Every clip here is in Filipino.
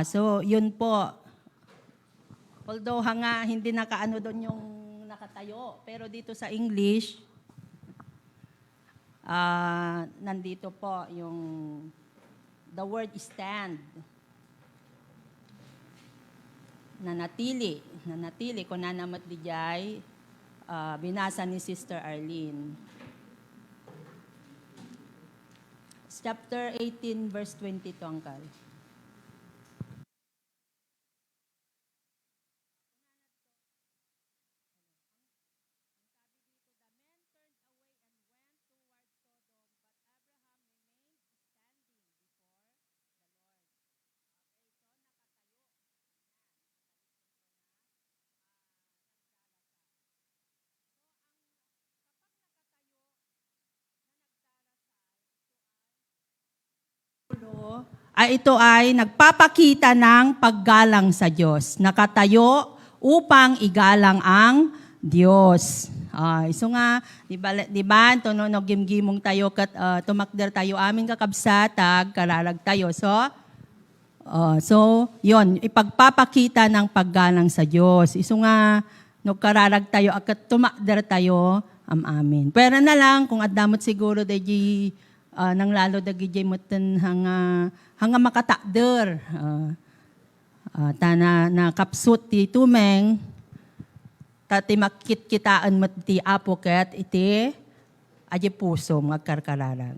So yun po. Although hindi nakaano doon yung nakatayo, pero dito sa English, nandito po yung the word stand. Nanatili kung nanamat dijay, binasa ni Sister Arlene. Chapter 18, verse 22, Uncle. Ito ay nagpapakita ng paggalang sa Diyos. Nakatayo upang igalang ang Diyos. So nga, di ba, no, gimgimong tayo, tumakder tayo aming kakabsatag, karalag tayo. So, yun, ipagpapakita ng paggalang sa Diyos. Iso nga, no, kararag tayo, at tumakder tayo, amin. Pero na lang, kung adamot siguro, dahi, nang lalo dagi jay mutan hanga makatakder. Na kapsut ti tumeng, tati makit-kitaan mo ti apoket, iti aje puso magkarkaralag.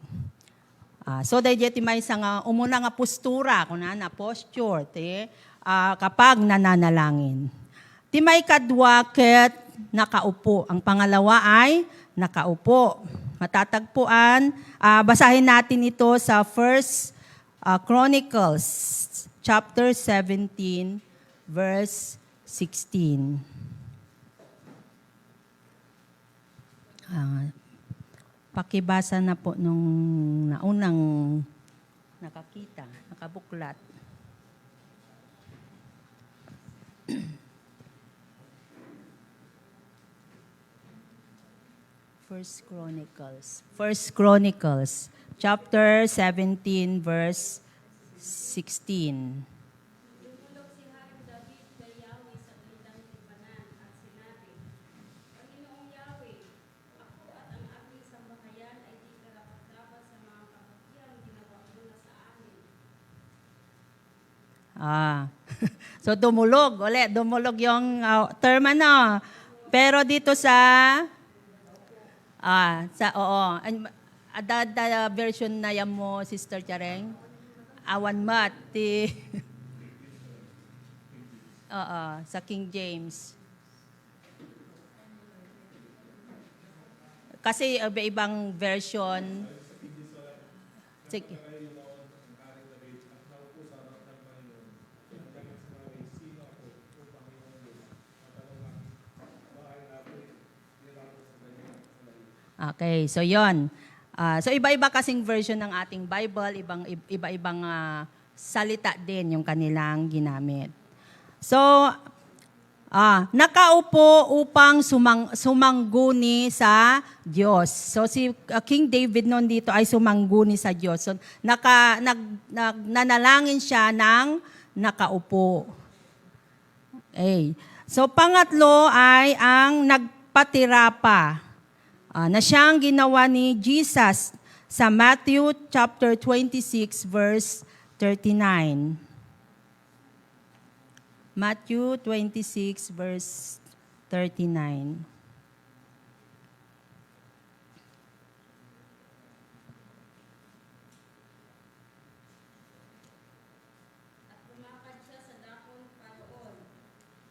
So dahi ti may umuna nga postura, na posture, kapag nananalangin. Ti may kadwa ket nakaupo. Ang pangalawa ay nakaupo. Matatagpuan, basahin natin ito sa 1 Chronicles, chapter 17, verse 16. Pakibasa na po nung naunang nakakita, nakabuklat. First Chronicles, chapter 17, verse 16. Tumulog si Haring David kay Yahweh sa gitang tipanan at sinabi, Panginoong Yahweh, ako at ang aking sambahayan ay di karapat-dapat sa mga kabutihan ginawa mo na sa amin. So dumulog yung term Pero dito ada version na yan mo, Sister Chareng. Awan mat, sa King James. Kasi ibang version. Sige. Okay, so yon. So iba-iba kasing version ng ating Bible, iba-ibang salita din yung kanilang ginamit. So, nakaupo upang sumangguni sa Diyos. So si King David noon dito ay sumangguni sa Diyos. So nanalangin siya ng nakaupo. Okay. So pangatlo ay ang nagpatira pa. Na siyang ginawa ni Jesus sa Matthew chapter 26 verse 39. Matthew 26 verse 39. At lumakad siya sa dakong Paroon.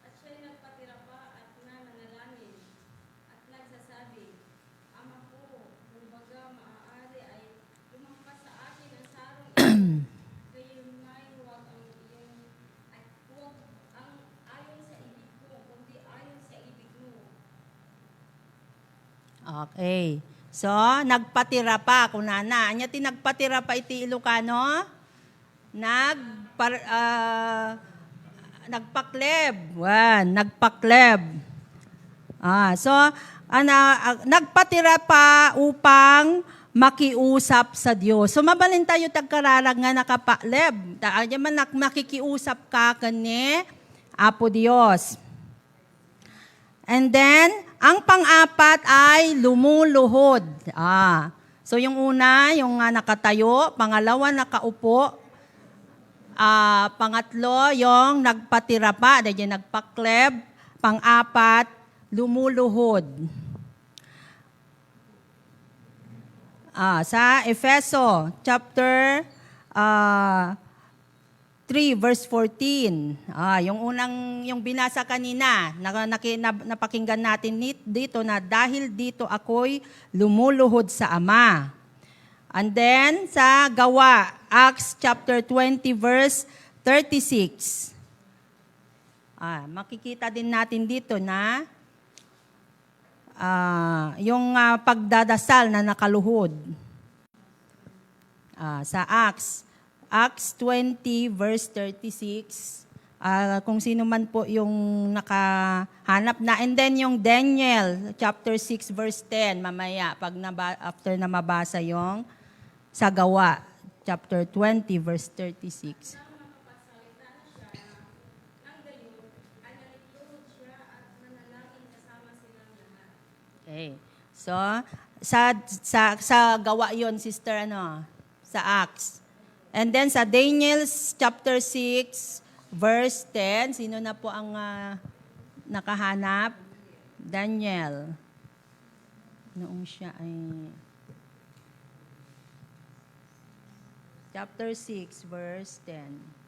At siya'y nagpatira pa at nananalangin. At nagsasabi, Ama ko, kung baga maaari ay lumampas sa akin ang sarong ito. Gayon nga'y huwag ang ayon sa ibig ko, kundi ayon sa ibig mo. Okay. So, nagpatira pa, kunana. Anya ti nagpatira pa iti Ilocano? Nagpakleb. Nagpakleb. So, nagpatira pa upang makiusap sa Dios. So mabalin tayo tagkararag nga nakapaleb. Tayo man makikiusap ka kani Apo Dios. And then, ang pang-apat ay lumuluhod. So yung una, yung nakatayo. Pangalawa, nakaupo. Pangatlo, yung nagpatira pa. Dahil nagpakleb. Pang-apat, lumuluhod. Sa Efeso, chapter 3, verse 14. Yung binasa kanina, napakinggan natin dito na dahil dito ako'y lumuluhod sa Ama. And then, sa Gawa, Acts chapter 20, verse 36. Makikita din natin dito na yung pagdadasal na nakaluhod. Sa Acts 20 verse 36, kung sino man po yung nakahanap na. And then yung Daniel chapter 6 verse 10, mamaya after na mabasa yung sa Gawa chapter 20 verse 36. Okay. So, sa Gawa yon sister, sa Acts. And then sa Daniel chapter 6, verse 10, sino na po ang nakahanap? Daniel. Noong siya ay... Chapter 6, verse 10.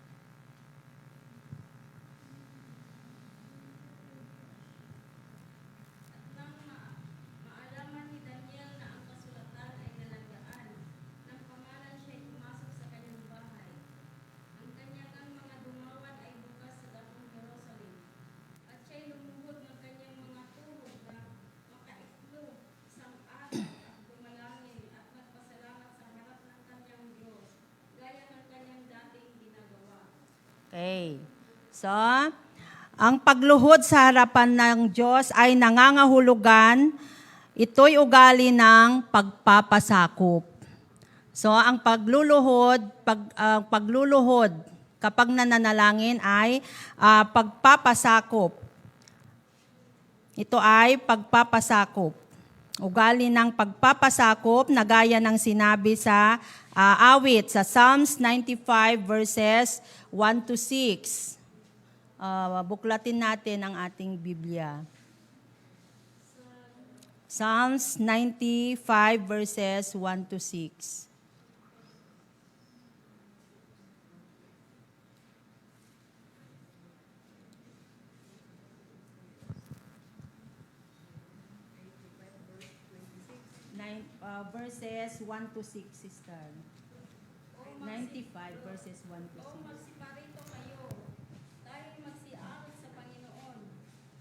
Okay. So, ang pagluhod sa harapan ng Diyos ay nangangahulugan, ito'y ugali ng pagpapasakop. So, ang pagluluhod kapag nananalangin ay pagpapasakop. Ito ay pagpapasakop. Ugali ng pagpapasakop na gaya ng sinabi sa awit sa Psalms 95 verses 1 to 6. Buklatin natin ang ating Biblia. Psalms 95 verses 1 to 6. Verses 1 to 6, sister. 95 verses 1 to 6. Magsiparito kayo. Tayo'y magsiawit sa Panginoon.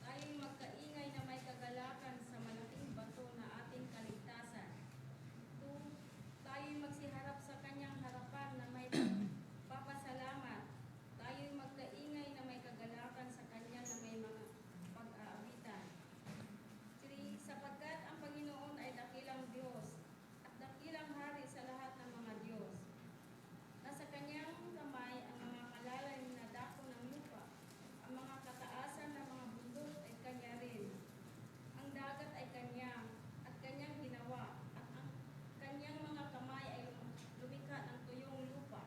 Tayo'y magkaingay na may kagalakan sa malaking bato na ating kaligtasan. Tayo'y magsiharap sa kanyang harapan na may papasalamat. Tayo'y magkaingay na may kagalakan sa kanya na may mga pag-aawitan. 3. Sapagkat ang Panginoon ay dakilang Diyos at dakilang hari sa lahat ng mga Diyos. Nasa kanyang kamay ang mga malalim na dako ng lupa. Ang mga kataasan ng mga bundok ay kanya rin. Ang dagat ay kanya at kanyang ginawa. At ang kanyang mga kamay ay lumikha ng tuyong lupa.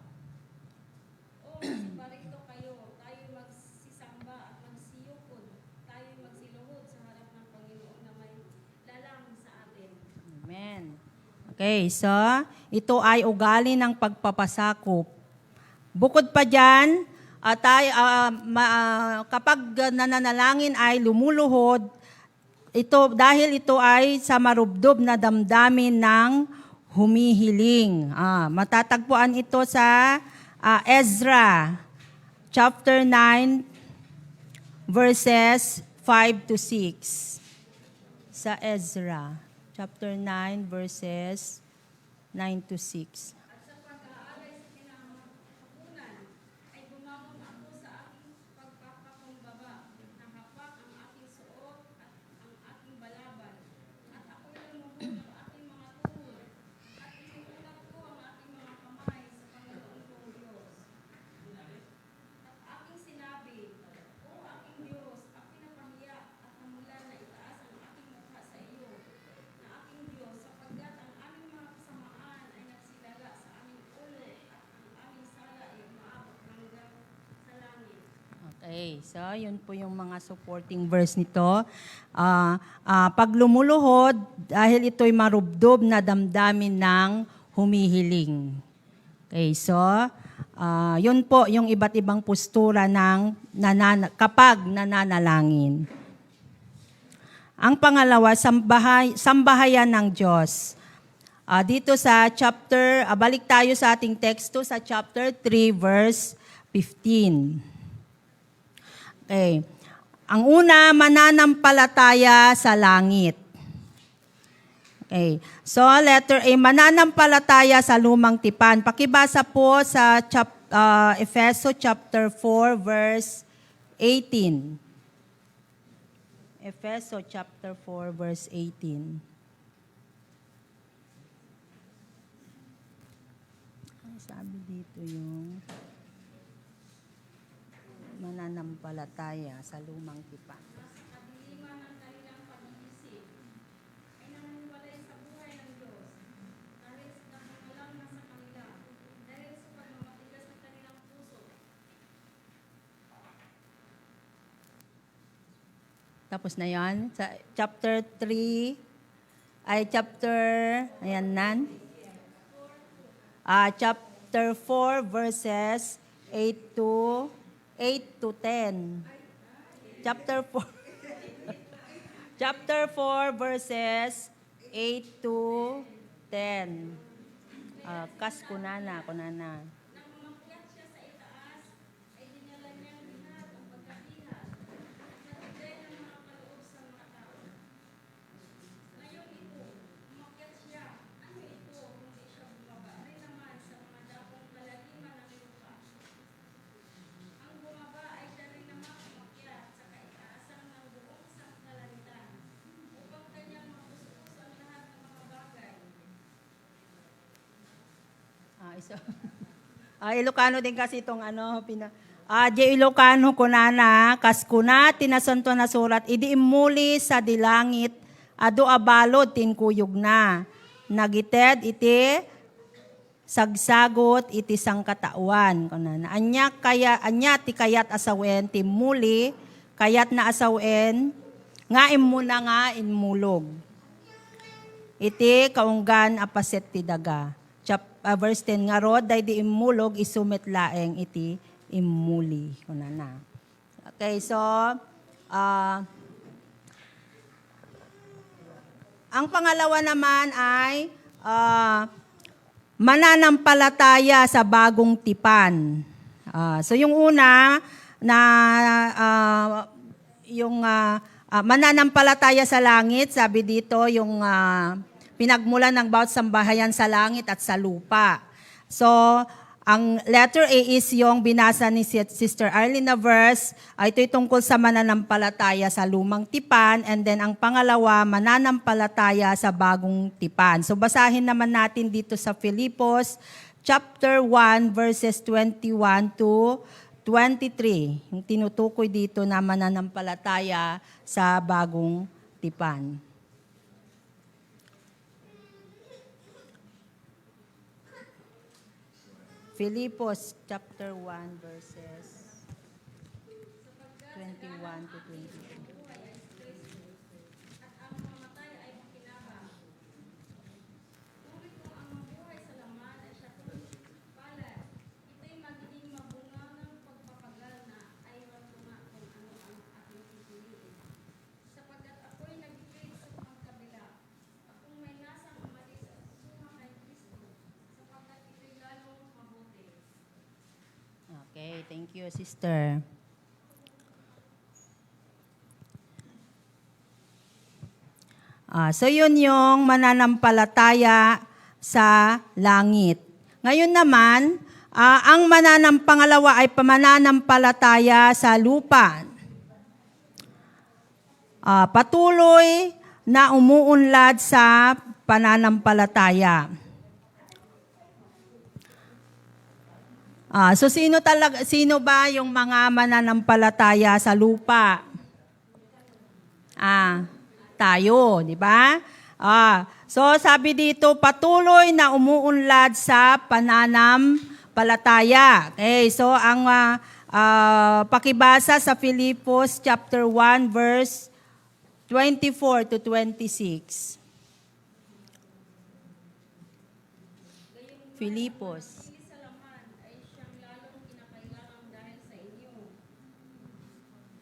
O magsiparito kayo, tayo'y magsisamba at magsiyukod. Tayo'y magsiluhod sa harap ng Panginoon na may lalang sa atin. Amen. Okay, so ito ay ugali ng pagpapasakop. Bukod pa dyan, kapag nananalangin ay lumuluhod, dahil ito ay sa marubdob na damdamin ng humihiling. Matatagpuan ito sa Ezra chapter 9 verses 5 to 6. Sa Ezra chapter 9 verses 9 to 6. At sa pag-aalay sa kinahapunan, ay bumangon ako sa aking pagpapakumbaba, nahapak ang aking suot at ang aking balaban. At ako'y lumuhod ang aking mga tuhod, at Okay, so yun po yung mga supporting verse nito. Pag lumuluhod, dahil ito'y marubdob na damdamin ng humihiling. Okay, so yun po yung iba't ibang postura ng kapag nananalangin. Ang pangalawa, sambahayan ng Diyos. Dito sa chapter, balik tayo sa ating teksto sa chapter 3 verse 15. Okay. Ang una, mananampalataya sa langit. Okay. So, letter A, mananampalataya sa lumang tipan. Pakibasa po sa Efeso chapter 4 verse 18. Efeso chapter 4 verse 18. Ang sabi dito yung mananampalataya sa lumang tipan. Kadiliman ng kanilang pag-iisip ay naniniwalay sa buhay ng Diyos dahil sa nakangalang na sa kanila, dahil sa pagmamatigas ng kanilang puso. Tapos na yan. Sa chapter 3, ayan nan. Chapter 4 verses 8 to 10. Chapter 4. Chapter 4 verses 8 to 10. Kunana. Nang umakyat siya sa itaas, ay dinala niya ang lahat ng pagkakihan at nagbigay ng mga kaloob sa mga tao. Ngayong ito, umakyat siya. Ano ito, kundi siya bumaba rin naman sa mga dakong kalaliman ng lupa. Ang bumaba ay siya rin naman umakyat sa kaitaasan ng buong sangkalangitan upang kanyang mapusupos ang lahat ng mga bagay. Ilocano din kasi itong Ilocano kunana, kaskuna, tinasanto na surat, idi imuli sa dilangit, ado abalod, tinkuyog na. Nagited, iti sagsagot, iti sangkatawan. Kunana. Anya ti kayat asawen, timuli, kayat na asawen, nga imuna nga inmulog. Iti kaunggan apaset ti daga. Verse 10, nga rod, day di imulog, isumit laeng iti imuli. Kunana. Okay, so, ang pangalawa naman ay mananampalataya sa bagong tipan. So, yung una, mananampalataya sa langit, sabi dito, yung pinagmulan ng bawat sambahayan sa langit at sa lupa. So, ang letter A is yung binasa ni Sister Arlene na verse. Ito'y tungkol sa mananampalataya sa lumang tipan. And then, ang pangalawa, mananampalataya sa bagong tipan. So, basahin naman natin dito sa Filipos, chapter 1, verses 21 to 23. Yung tinutukoy dito na mananampalataya sa bagong tipan. Filipos chapter 1 verses 21 to 22. At ang mamatay ay makinabang. Ngunit kung ang mabuhay sa laman ay siya palad, ito'y magiging mabunga ng pagpapagal na ay matuma kung ano ang aking pipiliin. Sapagkat ako'y nagpipilit sa pagkabila, akong may nasang mali sa suma kay Kristo, sapagkat ito'y lalong mabuti. Okay, thank you, sister. So yun yung mananampalataya sa langit. Ngayon naman, ang pangalawa ay mananampalataya sa lupa. Patuloy na umuunlad sa pananampalataya. So sino ba yung mga mananampalataya sa lupa? Tayo, di ba? So sabi dito, patuloy na umuunlad sa pananampalataya. Okay, so ang Pakibasa sa Filipos chapter 1 verse 24 to 26. Filipos. Sa laman ay siyang lalong kinakailangan dahil sa inyo.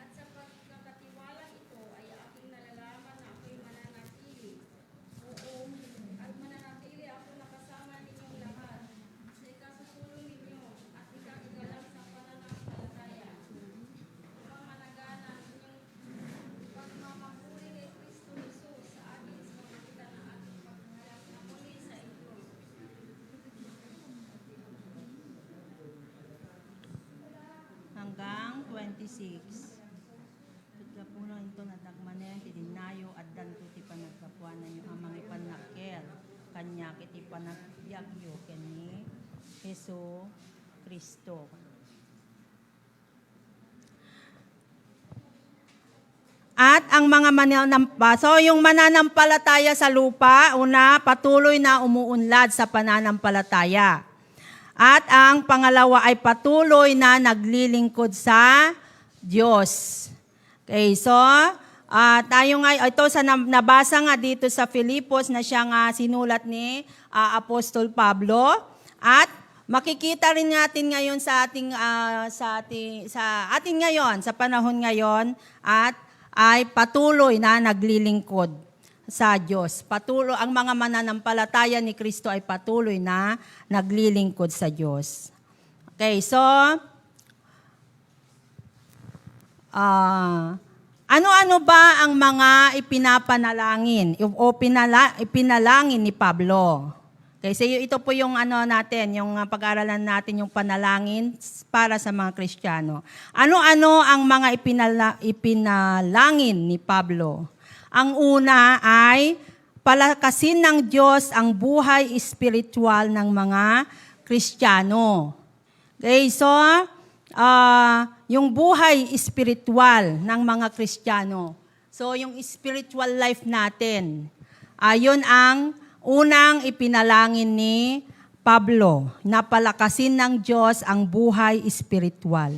At sa pagkakatiwalang ito ay aking nalalaman na ako'y mananatili. Oo, at mananatili ako nakasama ninyong lahat sa ikasusulong ninyo at ikakigalang sa pananampalataya. Mamanaganan ninyong pagmamahuli kay Kristo Jesus sa akin sa magitan ng aking paghahalap na muli sa inyo. Hanggang 26. Tutlapunan ito na dagmanen, tidinayo at danto ti panagkapuanan nyo amang ipanakkel. Kanya kiti panagbiagyo kani Heso Kristo. At ang mga so yung mananampalataya sa lupa, una, patuloy na umuunlad sa pananampalataya. At ang pangalawa ay patuloy na naglilingkod sa Diyos. Okay, so tayo nga, ito sa nabasa nga dito sa Filipos na siya nga sinulat ni Apostol Pablo. At makikita rin natin ngayon sa ating ngayon, sa panahon ngayon, at ay patuloy na naglilingkod sa Diyos. Patuloy, ang mga mananampalataya ni Kristo ay patuloy na naglilingkod sa Diyos. Okay, so, ano-ano ba ang mga ipinapanalangin o ipinalangin ni Pablo? Okay, so ito po yung natin, yung pag-aralan natin yung panalangin para sa mga Kristiyano. Ano-ano ang mga ipinalangin ni Pablo? Ang una ay palakasin ng Diyos ang buhay espiritual ng mga Kristiyano. Okay, so yung buhay espiritual ng mga Kristiyano. So yung spiritual life natin, yun ang unang ipinalangin ni Pablo, na palakasin ng Diyos ang buhay espiritual.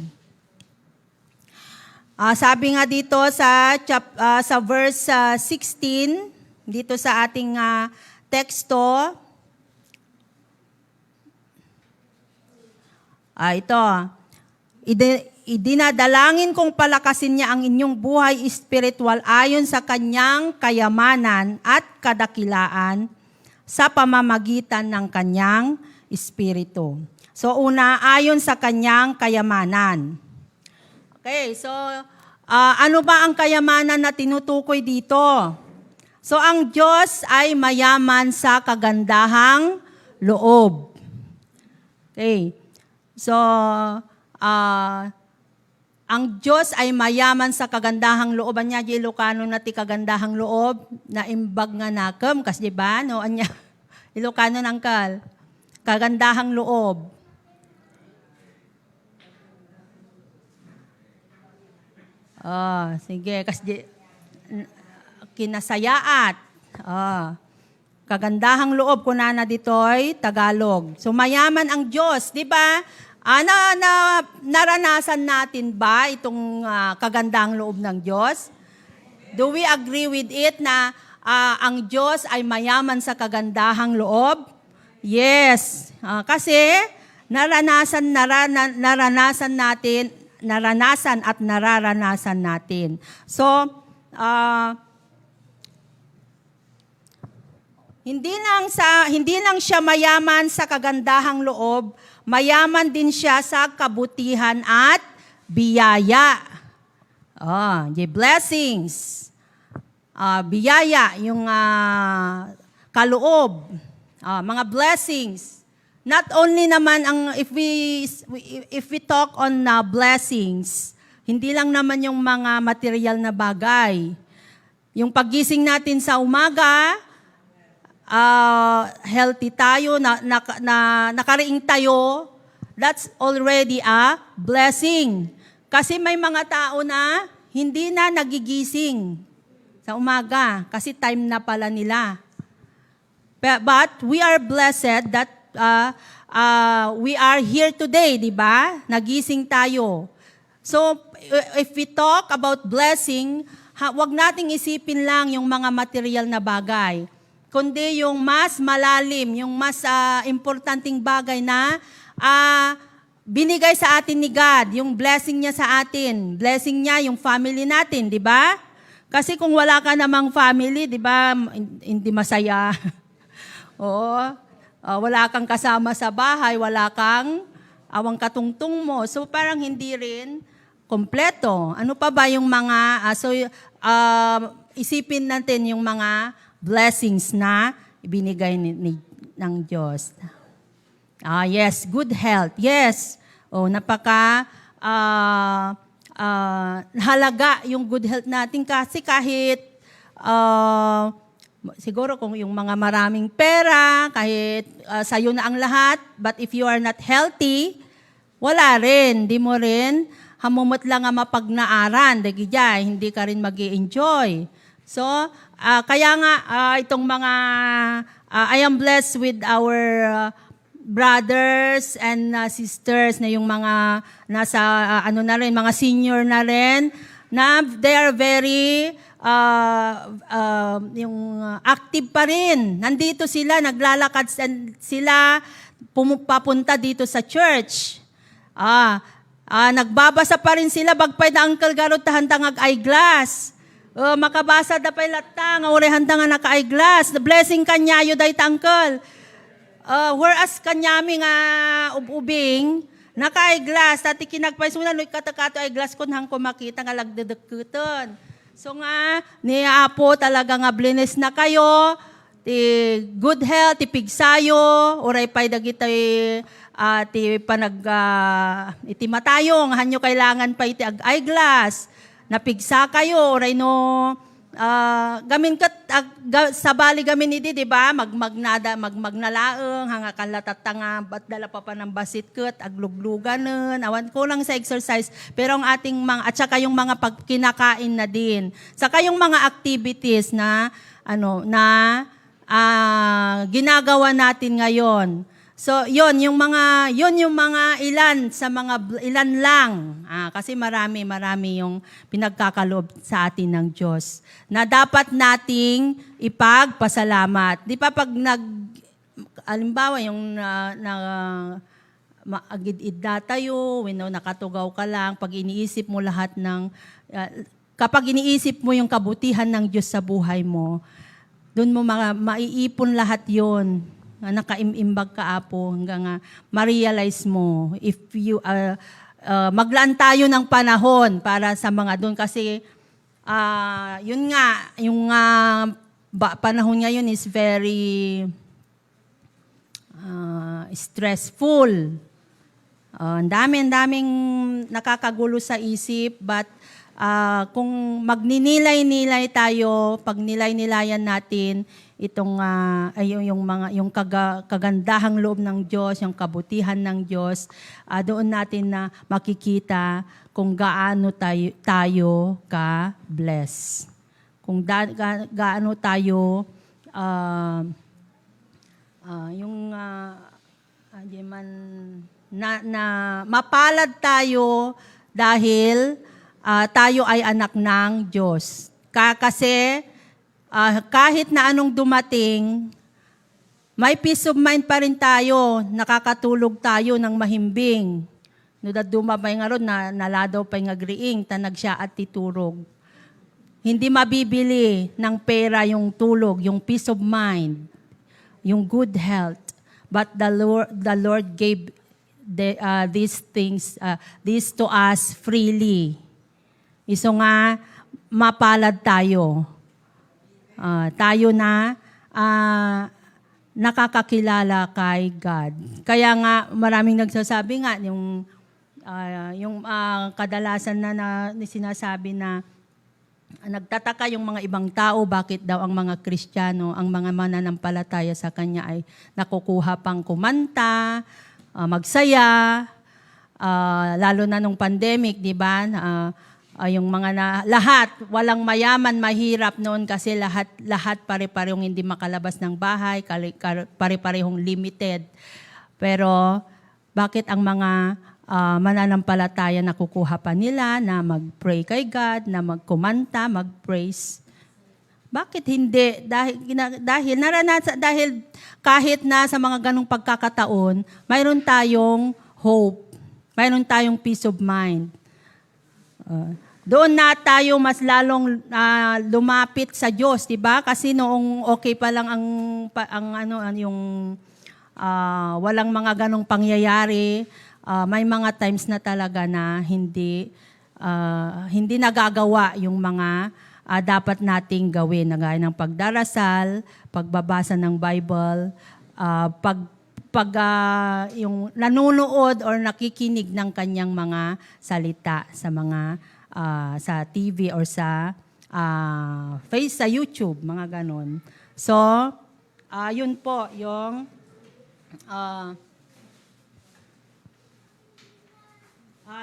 Sabi nga dito sa verse 16, dito sa ating teksto, ito, idinadalangin kong palakasin niya ang inyong buhay espiritual ayon sa kanyang kayamanan at kadakilaan sa pamamagitan ng kanyang espiritu. So una, ayon sa kanyang kayamanan. Okay, so ano ba ang kayamanan na tinutukoy dito? So ang Diyos ay mayaman sa kagandahang loob. Okay, so ang Diyos ay mayaman sa kagandahang loob. Anya di Ilocano na ti kagandahang loob na imbag nga nakam. Kas di ba? No? Anya, Ilocano nangkal. Kagandahang loob. Sige. Kas di, kinasayaat. Kagandahang loob kunana ditoy Tagalog. So mayaman ang Diyos, di ba? Naranasan natin ba itong kagandahang loob ng Diyos? Do we agree with it na ang Diyos ay mayaman sa kagandahang loob? Yes. Kasi naranasan at nararanasan natin. So, hindi lang siya mayaman sa kagandahang loob, mayaman din siya sa kabutihan at biyaya. The blessings. Biyaya, yung kaloob. Mga blessings. Not only naman if we talk on blessings, hindi lang naman yung mga material na bagay. Yung paggising natin sa umaga, healthy tayo, nakariing tayo, that's already a blessing. Kasi may mga tao na hindi na nagigising sa umaga kasi time na pala nila. But we are blessed that we are here today, di ba? Nagising tayo. So, if we talk about blessing, wag nating isipin lang yung mga material na bagay, kundi yung mas malalim, yung mas importanteng bagay na binigay sa atin ni God, yung blessing niya sa atin. Blessing niya yung family natin, di ba? Kasi kung wala ka namang family, di ba, hindi masaya. Oo. Wala kang kasama sa bahay, wala kang awang katungtong mo. So parang hindi rin kompleto. Ano pa ba yung mga, isipin natin yung mga blessings na ibinigay ng Diyos. Yes, good health. Yes. Halaga yung good health natin kasi kahit siguro kung yung mga maraming pera, kahit sa'yo na ang lahat, but if you are not healthy, wala rin. Di mo rin hamumot lang nga mapagnaaran. Hindi ka rin mag-i-enjoy. So, kaya nga itong mga, I am blessed with our brothers and sisters na yung mga nasa, mga senior na rin, na they are very, active pa rin. Nandito sila, naglalakad sila, papunta dito sa church. Nagbabasa pa rin sila, bagpay na Uncle Garot handang ag-eyeglass. Makabasa da pa'y latang, uri handang naka-eyeglass. The blessing kanya, yu dahi Uncle. Whereas kanyami nga ubing, naka-eyeglass, tati kinagpay suna, no katakato eyeglass kun hang kumakita nga lagdedekuton. So nga, ni Apo talaga nga blines na kayo, ti good health, ti pigsayo, uray pa'y dagitay, ti iti matayong, hanyo kailangan pa iti eyeglass, napigsa kayo, oray no, gamin kat, sabali gamin iti, di ba? Magnalaeng, hanga kalatatanga, ba't dala pa ng basit kat, aglugluganen, awan ko lang sa exercise, pero ang ating at saka yung mga pagkinakain na din, saka yung mga activities na, ginagawa natin ngayon. So, yon yung mga ilan lang. Kasi marami yung pinagkakaloob sa atin ng Diyos na dapat nating ipagpasalamat. Di pa pag alimbawa yung agid-id na tayo, nakatugaw ka lang, pag iniisip mo lahat ng, kapag iniisip mo yung kabutihan ng Diyos sa buhay mo, doon mo maiipon lahat yon. Nakaimimbag ka, Apo, hanggang ma-realize mo. If you, maglaan tayo ng panahon para sa mga doon kasi yun nga, yung panahon ngayon is very stressful. Ang daming nakakagulo sa isip, but kung magninilay-nilay tayo, pag nilay-nilayan natin itong yung kagandahang loob ng Diyos, yung kabutihan ng Diyos, doon natin na makikita kung gaano tayo ka-bless. Kung gaano tayo mapalad tayo dahil tayo ay anak ng Diyos. Kasi kahit na anong dumating, may peace of mind pa rin tayo, nakakatulog tayo ng mahimbing. No da dumabay nga ron, naladaw pa nga griing, tanag siya at titurog. Hindi mabibili ng pera yung tulog, yung peace of mind, yung good health. But the Lord gave these things, this to us freely. Iso nga, mapalad tayo. Tayo na nakakakilala kay God. Kaya nga, maraming nagsasabi nga, yung kadalasan na sinasabi na nagtataka yung mga ibang tao, bakit daw ang mga Kristiyano, ang mga mananampalataya sa Kanya ay nakukuha pang kumanta, magsaya, lalo na nung pandemic, di ba? Yung mga lahat, walang mayaman, mahirap noon kasi lahat pare-parehong hindi makalabas ng bahay, pare-parehong limited. Pero bakit ang mga mananampalataya na kukuha pa nila na mag-pray kay God, na magkumanta, mag-praise. Bakit hindi? Dahil kahit na sa mga ganong pagkakataon, mayroon tayong hope, mayroon tayong peace of mind. Doon na tayo mas lalong lumapit sa Diyos, 'di ba? Kasi noong okay pa lang walang mga ganong pangyayari, may mga times na talaga na hindi nagagawa yung mga dapat nating gawin, na gaya ng pagdarasal, pagbabasa ng Bible, yung nanonood or nakikinig ng kanyang mga salita sa TV or sa sa YouTube, mga ganon. So, yun po yung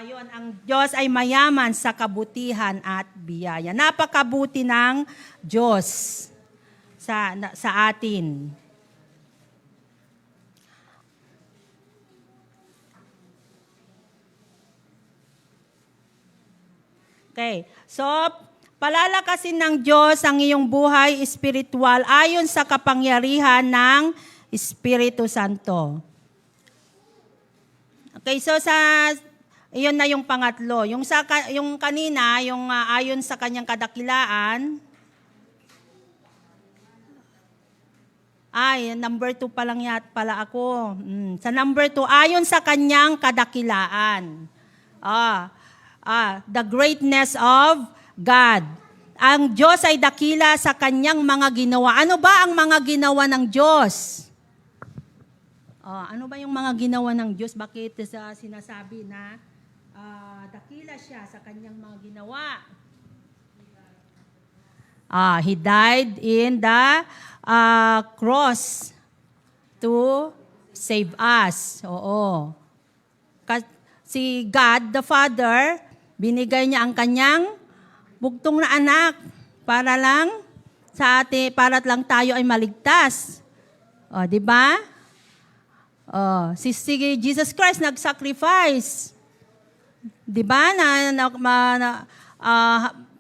yun, ang Diyos ay mayaman sa kabutihan at biyaya. Napakabuti ng Diyos sa atin. Okay. So, palalakasin ng Diyos ang iyong buhay espiritual ayon sa kapangyarihan ng Espiritu Santo. Okay, so iyon na yung pangatlo. Yung kanina, yung ayon sa kanyang kadakilaan, number 2 pa lang pala ako. Sa number 2, ayon sa kanyang kadakilaan. The greatness of God. Ang Diyos ay dakila sa kanyang mga ginawa. Ano ba ang mga ginawa ng Diyos? Ano ba yung mga ginawa ng Diyos? Bakit sinasabi na dakila siya sa kanyang mga ginawa? He died in the cross to save us. Oo. Si God, the Father, binigay niya ang kanyang bugtong na anak para lang tayo ay maligtas. Di ba? Si Jesus Christ nag-sacrifice. Di ba?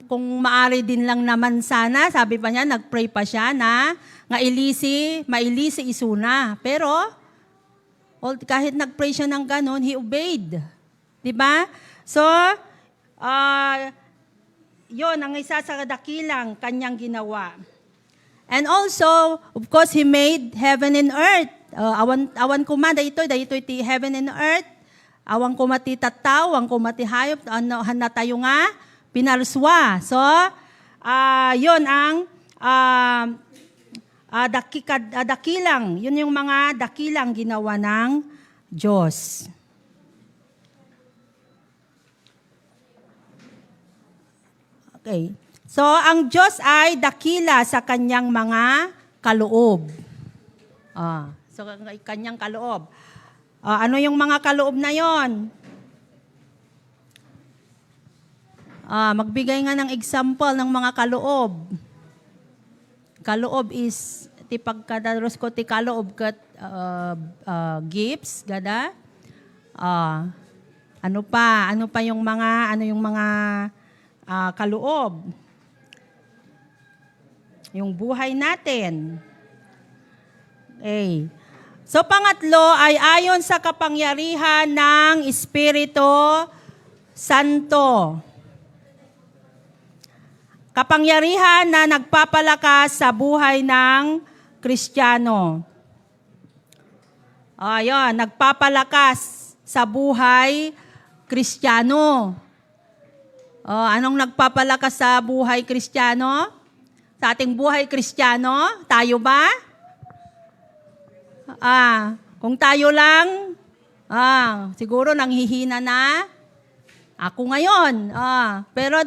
Kung maari din lang naman sana, sabi pa niya, nag-pray pa siya na mailisi isuna. Pero, kahit nag-pray siya ng ganon, he obeyed. Di ba? So, yun ang isa sa dakilang kanyang ginawa. And also, of course, He made heaven and earth. Awan kuma, dayto ti heaven and earth. Awan kuma ti tattaw, awan kuma ti hayop, na tayo nga pinarswa. So, yun ang dakilang. Yun yung mga dakilang ginawa ng Diyos. Okay. So, ang Diyos ay dakila sa kanyang mga kaloob. So, kanyang kaloob. Ano yung mga kaloob na yon? Magbigay nga ng example ng mga kaloob. Kaloob is, pagkadaros ko ti kaloob kat gifts, gada. Ano pa yung mga kaloob? Yung buhay natin. Okay. So, pangatlo ay ayon sa kapangyarihan ng Espiritu Santo. Kapangyarihan na nagpapalakas sa buhay ng Kristiyano. Ayun, nagpapalakas sa buhay Kristiyano. Anong nagpapalakas sa buhay Kristiyano? Sa ating buhay Kristiyano, tayo ba? Kung tayo lang, siguro nanghihina na ako ngayon. Pero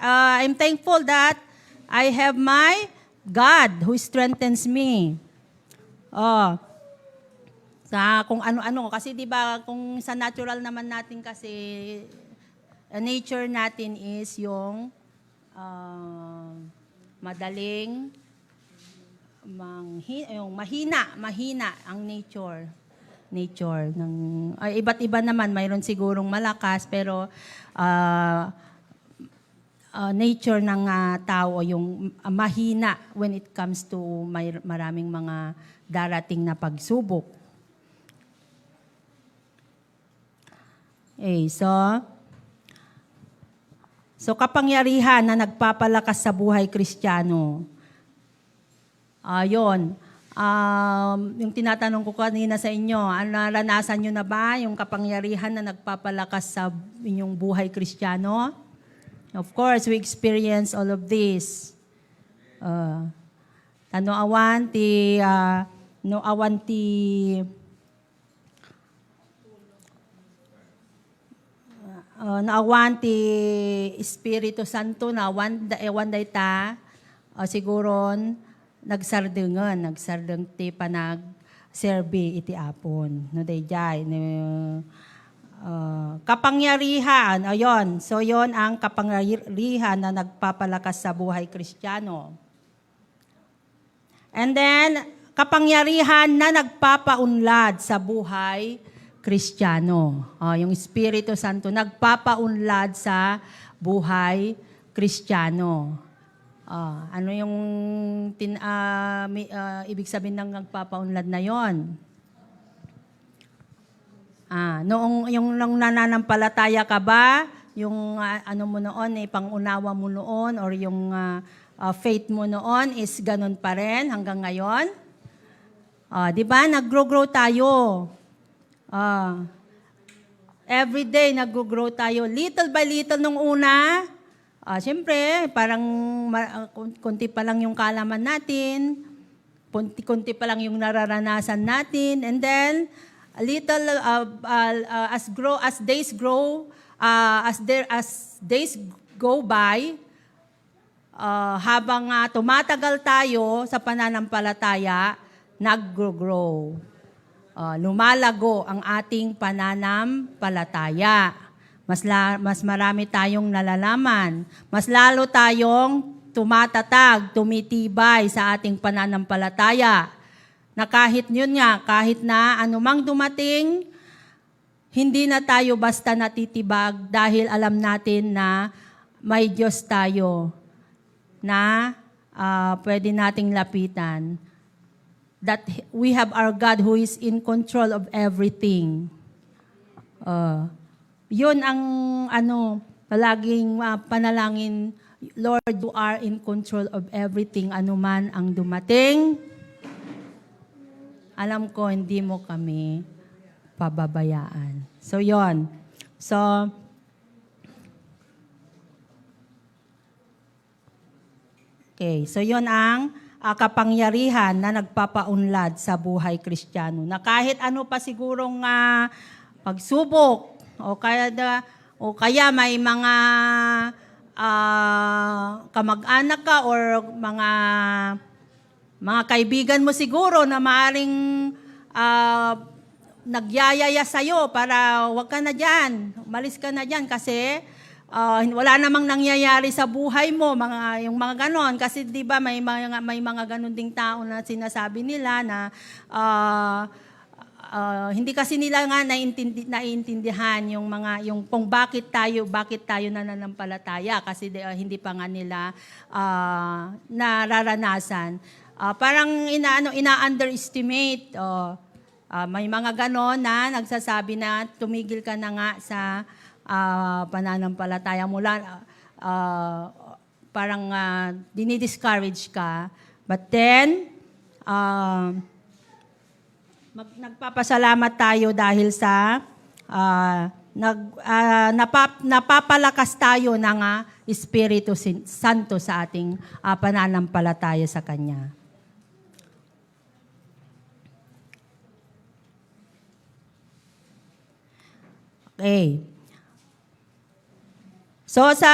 I'm thankful that I have my God who strengthens me. Kung ano-ano. Kasi di ba kung sa natural naman natin kasi, nature natin is yung mahina ang nature. nature ng iba't iba naman, mayroon sigurong malakas pero nature ng tao yung mahina when it comes to maraming mga darating na pagsubok. Okay, so kapangyarihan na nagpapalakas sa buhay Kristiyano. Yun. Yung tinatanong ko kanina sa inyo, naranasan nyo na ba yung kapangyarihan na nagpapalakas sa inyong buhay Kristiyano? Of course, we experience all of this. Naawan ti Espiritu Santo na ewan day ta, siguron nagsardeng ti panag serbi iti apon. No day jay. Kapangyarihan, ayon. So yon ang kapangyarihan na nagpapalakas sa buhay Kristiyano. And then, kapangyarihan na nagpapaunlad sa buhay Kristiyano. Yung Espiritu Santo nagpapaunlad sa buhay Kristiyano. Ano yung ibig sabihin ng nagpapaunlad na yon? Noong yung nananampalataya ka ba, yung ano mo noon, pangunawa mo noon, or yung faith mo noon is ganun pa rin hanggang ngayon? Di ba? Nag-grow tayo. Every day nag-grow tayo. Little by little nung una, siyempre, parang kunti pa lang yung kalaman natin, kunti pa lang yung nararanasan natin, and then, a little as days go by, habang tumatagal tayo sa pananampalataya, nag-grow. Lumalago ang ating pananampalataya. Mas marami tayong nalalaman. Mas lalo tayong tumatatag, tumitibay sa ating pananampalataya. Na kahit na anumang dumating, hindi na tayo basta natitibag dahil alam natin na may Diyos tayo na pwede nating lapitan. That we have our God who is in control of everything. Yun ang palaging panalangin, Lord, you are in control of everything, anuman ang dumating. Alam ko, hindi mo kami pababayaan. So, yon. So yon ang kapangyarihan na nagpapaunlad sa buhay Kristiyano. Na kahit ano pa sigurong pagsubok, o kaya may mga kamag-anak ka or mga kaibigan mo siguro na maaring nagyayaya sa'yo para wag ka na dyan, umalis ka na dyan kasi wala namang nangyayari sa buhay mo, yung mga ganon. Kasi di ba may mga ganon ding tao na sinasabi nila na hindi kasi nila nga naiintindihan yung kung bakit tayo nananampalataya kasi hindi pa nga nila nararanasan. Parang ina-underestimate. May mga ganon na nagsasabi na tumigil ka na nga sa pananampalataya mula. Parang dinidiscourage ka. But then, nagpapasalamat tayo dahil sa napapalakas tayo ng Espiritu Santo sa ating pananampalataya sa Kanya. Okay. So sa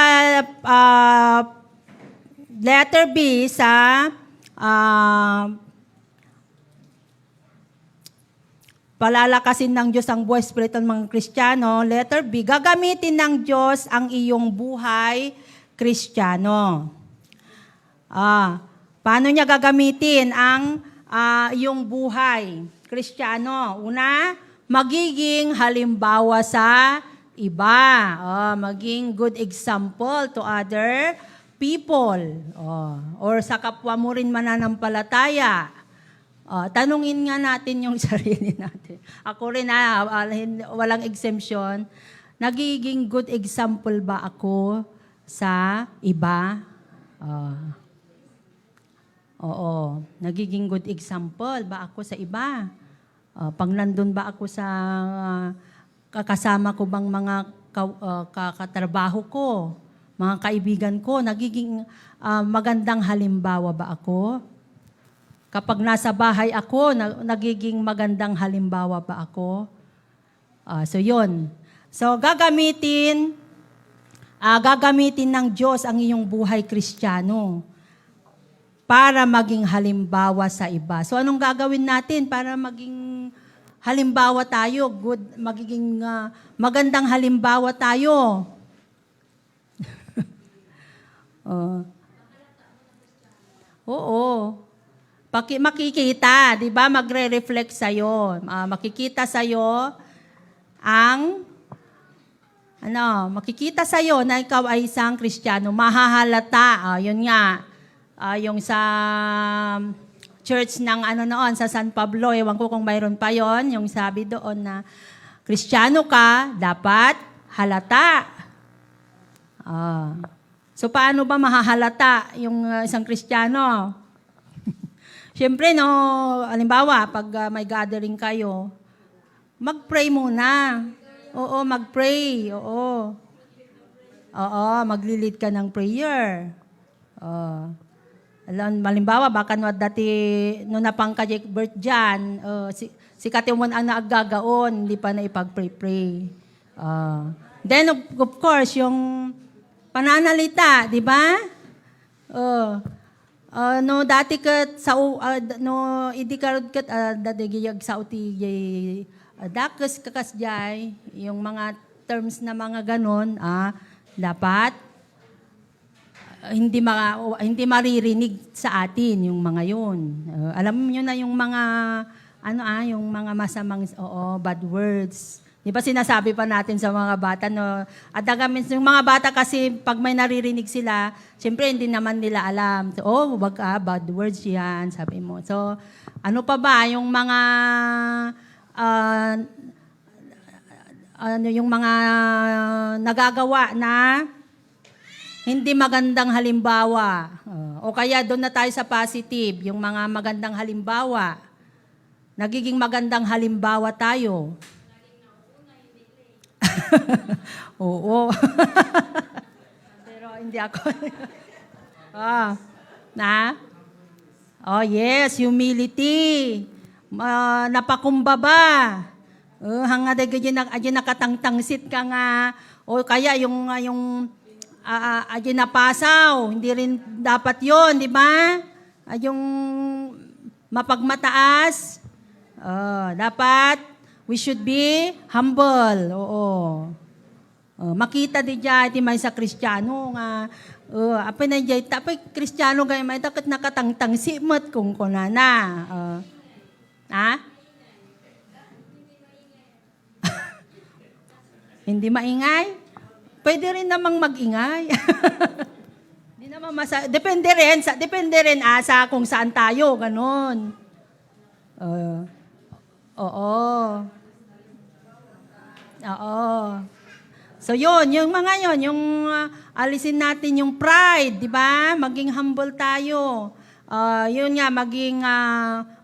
letter B, sa palalakasin ng Diyos ang buhay espiritual ng mga Kristiyano, letter B, gagamitin ng Diyos ang iyong buhay Kristiyano. Paano niya gagamitin ang iyong buhay Kristiyano? Una, magiging halimbawa sa iba. Maging good example to other people. Or sa kapwa mo rin mananampalataya. Tanungin nga natin yung sarili natin. Ako rin walang exemption. Nagiging good example ba ako sa iba? Oo. Nagiging good example ba ako sa iba? Pag nandun ba ako sa kasama ko bang mga katrabaho ko, mga kaibigan ko, nagiging magandang halimbawa ba ako? Kapag nasa bahay ako, nagiging magandang halimbawa ba ako? So yun. So gagamitin ng Diyos ang iyong buhay Kristiyano para maging halimbawa sa iba. So anong gagawin natin para maging halimbawa tayo? Magiging magandang halimbawa tayo. Oo. Makikita, di ba? Magre-reflect sa'yo. Makikita sa'yo makikita sa'yo na ikaw ay isang Kristiyano. Mahahalata. Yun nga. Yung sa church ng sa San Pablo, ewan ko kung mayroon pa yon, yung sabi doon na Kristiyano ka, dapat halata. So paano ba mahahalata yung isang Kristiyano? Siyempre, halimbawa, pag may gathering kayo, mag-pray muna. Oo, mag-pray. Oo, maglilid ka ng prayer. Halimbawa, baka dati, nung napangkajek birth dyan, si Katimon ang naagagaon, hindi pa na ipag-pray-pray. Then, of course, yung pananalita, di ba? Dati kat idi karod kat dadigiyag sa uti dakas kakas jay yung mga terms na mga ganon dapat hindi maririnig sa atin yung mga yun. Alam niyo na yung mga yung mga masamang bad words. Di ba sinasabi pa natin sa mga bata, yung mga bata kasi pag may naririnig sila, siyempre hindi naman nila alam. So, wag bad words yan, sabi mo. So, ano pa ba, yung mga, yung mga nagagawa na hindi magandang halimbawa. O kaya doon na tayo sa positive, yung mga magandang halimbawa. Nagiging magandang halimbawa tayo. Oo. Pero hindi ako. Yes, humility. Napakumbaba. Hangad ay nakatangtangsit ka nga. O kaya yung ay napasaw. Hindi rin dapat yon, di ba? Yung mapagmataas. Dapat we should be humble. Oo. Makita di dyan, di may sa Kristiyano nga. Apay na dyan, tapay Kristiyano gaya may dakat nakatangtang simat kung kunana. Hindi maingay? Pwede rin namang magingay. Hindi naman depende rin sa kung saan tayo, ganon. Oo. So yung mga yung alisin natin yung pride, di ba? Maging humble tayo. Yun nga, maging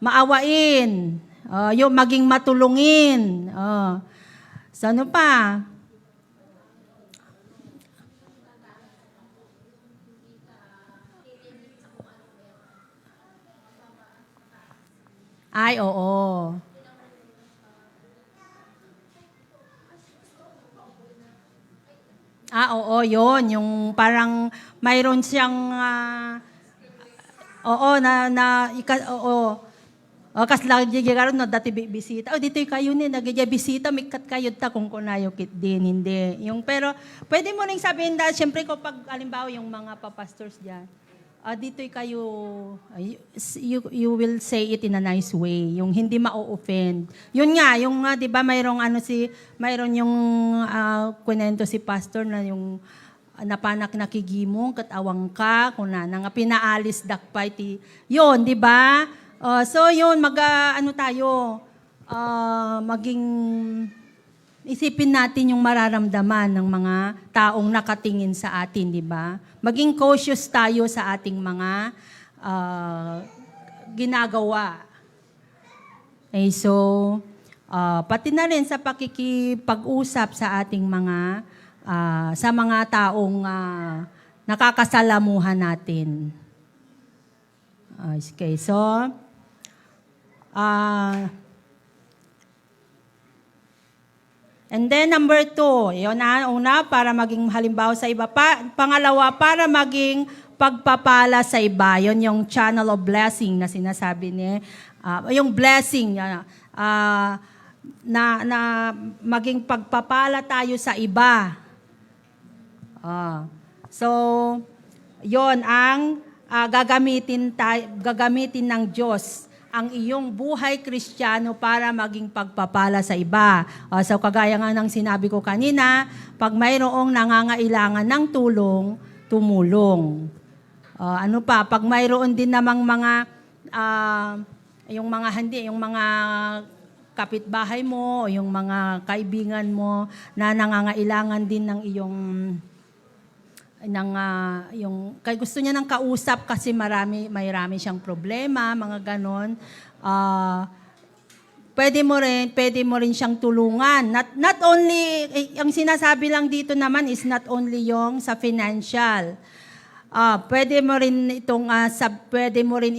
maawain. Yung maging matulungin. So ano pa? Ay, oo. Oo, yun. Yung parang mayroon siyang, kas lang karon no dati bisita. Dito kayo ni bisita mikat kayo ta kung kunayo kit din hindi. Yung pero pwede mo ring sabihin dahil syempre ko pag halimbawa yung mga papastors diyan. dito'y kayo, you will say it in a nice way, yung hindi ma-offend. Yun nga, yung 'di ba mayroon yung kwento si pastor na yung napanak nakigimong katawang ka kuna nga pinaalis dakpay ti. Yun, 'di ba? So yun tayo maging isipin natin yung mararamdaman ng mga taong nakatingin sa atin, di ba? Maging cautious tayo sa ating mga ginagawa. Okay, so, pati na rin sa pakikipag-usap sa ating sa mga taong nakakasalamuhan natin. Okay, so, and then number 2, yun una, para maging halimbawa sa iba. Pangalawa, para maging pagpapala sa iba. Yun yung channel of blessing na sinasabi niya. Yung blessing, na maging pagpapala tayo sa iba. So, yun ang gagamitin ng Diyos ang iyong buhay Kristiyano para maging pagpapala sa iba. So kagaya nga ng sinabi ko kanina, pag mayroong nangangailangan ng tulong, tumulong. Pag mayroon din namang mga yung mga kapitbahay mo o yung mga kaibigan mo na nangangailangan din ng iyong kay gusto niya ng kausap kasi marami siyang problema, mga ganon. Pwede mo rin siyang tulungan. Not only ang sinasabi lang dito naman is not only yung sa financial. Pwede mo rin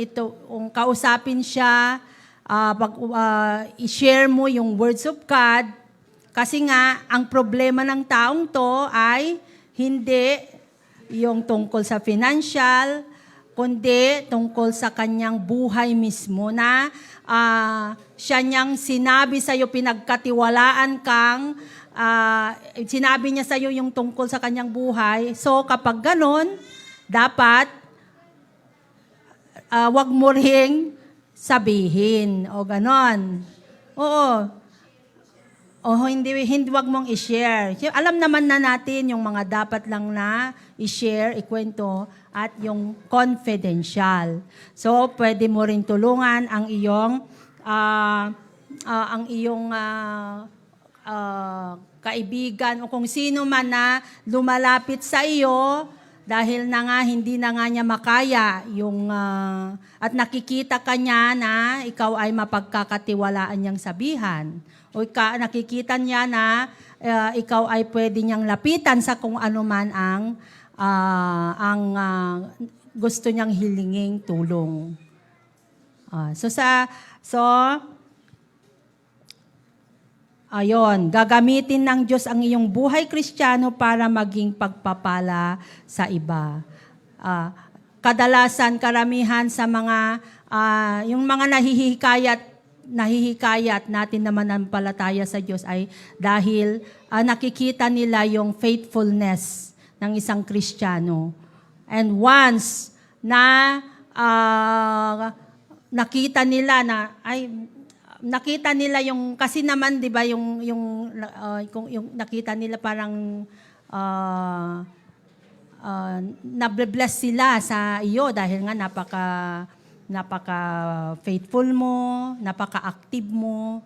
itong kausapin siya, i-share mo yung words of God kasi nga ang problema ng taong to ay hindi yung tungkol sa financial, kundi tungkol sa kanyang buhay mismo na siya niyang sinabi sa iyo, pinagkatiwalaan kang, sinabi niya sa iyo yung tungkol sa kanyang buhay. So kapag ganon, dapat wag mo ring sabihin o ganon. Oo. Hindi wag mong i-share. Alam naman na natin yung mga dapat lang na i-share, ikwento, at yung confidential. So, pwede mo rin tulungan ang iyong kaibigan o kung sino man na lumalapit sa iyo dahil na nga hindi na nga niya makaya at nakikita ka niya na ikaw ay mapagkakatiwalaan niyang sabihan. O nakikita niya na ikaw ay pwede niyang lapitan sa kung ano man ang gusto niyang hilinging tulong. Ayun, gagamitin ng Diyos ang iyong buhay Kristiyano para maging pagpapala sa iba. Karamihan sa mga yung mga nahihikayat natin naman ang palataya sa Diyos ay dahil nakikita nila yung faithfulness ng isang Kristiyano. And once na nakita nila yung kasi naman 'di ba yung nakita nila parang nabless sila sa iyo dahil nga napaka-faithful mo, napaka-active mo.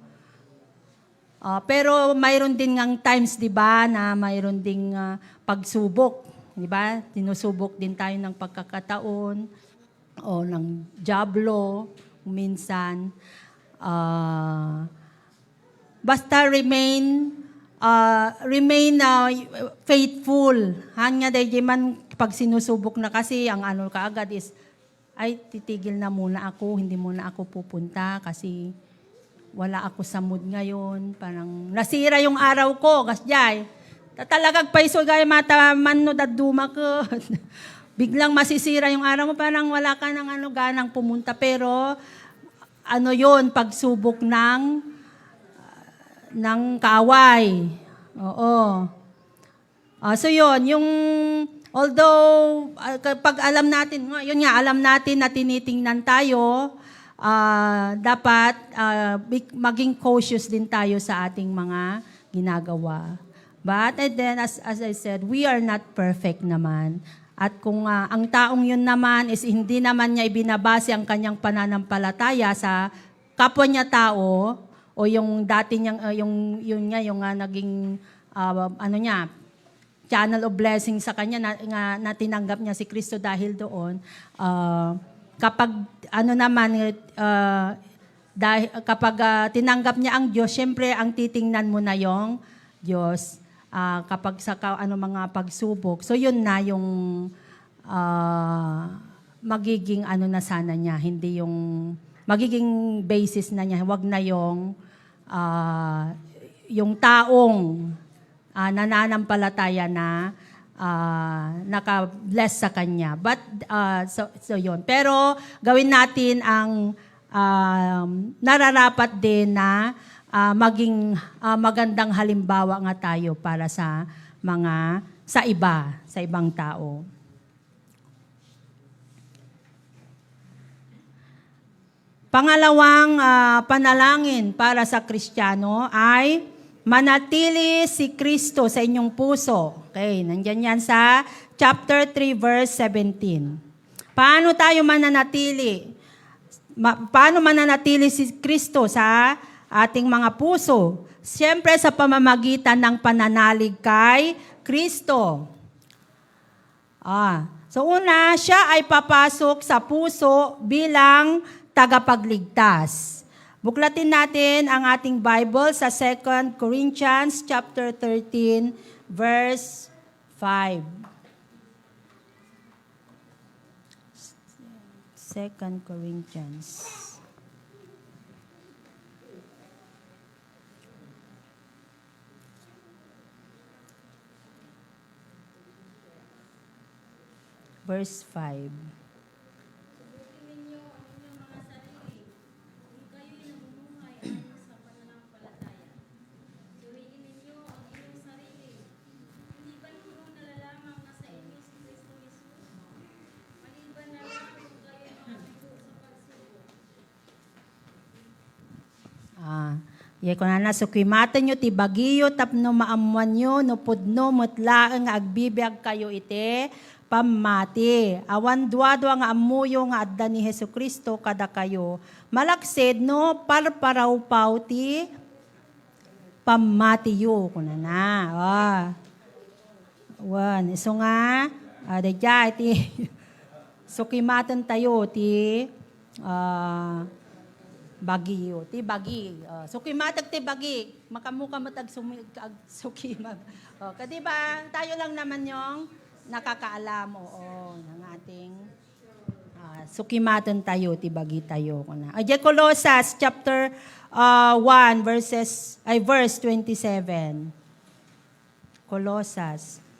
Pero mayroon din ngang times, 'di ba, na mayroon ding pagsubok, 'di ba? Tinusubok din tayo ng pagkakataon o ng jablo minsan. Basta remain faithful. Hanya dahil man pag sinusubok na kasi ang kaagad is ay titigil na muna ako, hindi muna ako pupunta kasi wala ako sa mood ngayon. Parang nasira yung araw ko, kasjay. Talagang paiso gaya mata manno daduma ko. Biglang masisira yung araw mo, parang wala ka ng ganang pumunta. Pero yon pagsubok ng kaaway. Oo. So yon yung Although, kapag alam natin, yun nga, alam natin na tinitingnan tayo, dapat maging cautious din tayo sa ating mga ginagawa. But and then, as I said, we are not perfect naman. At kung ang taong yun naman is hindi naman niya ibinabase ang kanyang pananampalataya sa kapwa niya tao, o yung dati niyang, yung naging, ano niya, channel of blessing sa kanya na tinanggap niya si Kristo dahil doon. Kapag ano naman kapag tinanggap niya ang Diyos, syempre ang titingnan mo na yung Diyos kapag sa mga pagsubok. So yun na yung magiging ano na sana niya, hindi yung magiging basis na niya, wag na yung taong nananampalataya na naka-bless sa kanya. But, so yun. Pero, gawin natin ang nararapat din na maging magandang halimbawa nga tayo para sa ibang tao. Pangalawang panalangin para sa Kristiyano ay manatili si Kristo sa inyong puso. Okay, nandyan yan sa chapter 3, verse 17. Paano tayo mananatili? Paano mananatili si Kristo sa ating mga puso? Siyempre sa pamamagitan ng pananalig kay Kristo. So una, siya ay papasok sa puso bilang tagapagligtas. Buklatin natin ang ating Bible sa 2 Corinthians chapter 13, verse 5. 2 Corinthians. Verse 5. Ko na sukimatan nyo, ti bagiyo, tapno maamuan nyo, no pudno, mutlaang agbibiyag kayo ite, pamati. Awan duado ang amuyo nga adda ni Hesu Kristo kada kayo. Malaksid no, parparaw ti, pamati yo. Kuna na. So nga, adya, iti, sukimatan tayo, ti, bagiyo, ti bagi. Sukimatag ti bagi, makamuka matag sukimag. Kadiba, tayo lang naman yung nakakaalam ng ating sukimatan tayo, ti bagi tayo. Colossus chapter 1 verse 27. Colossus.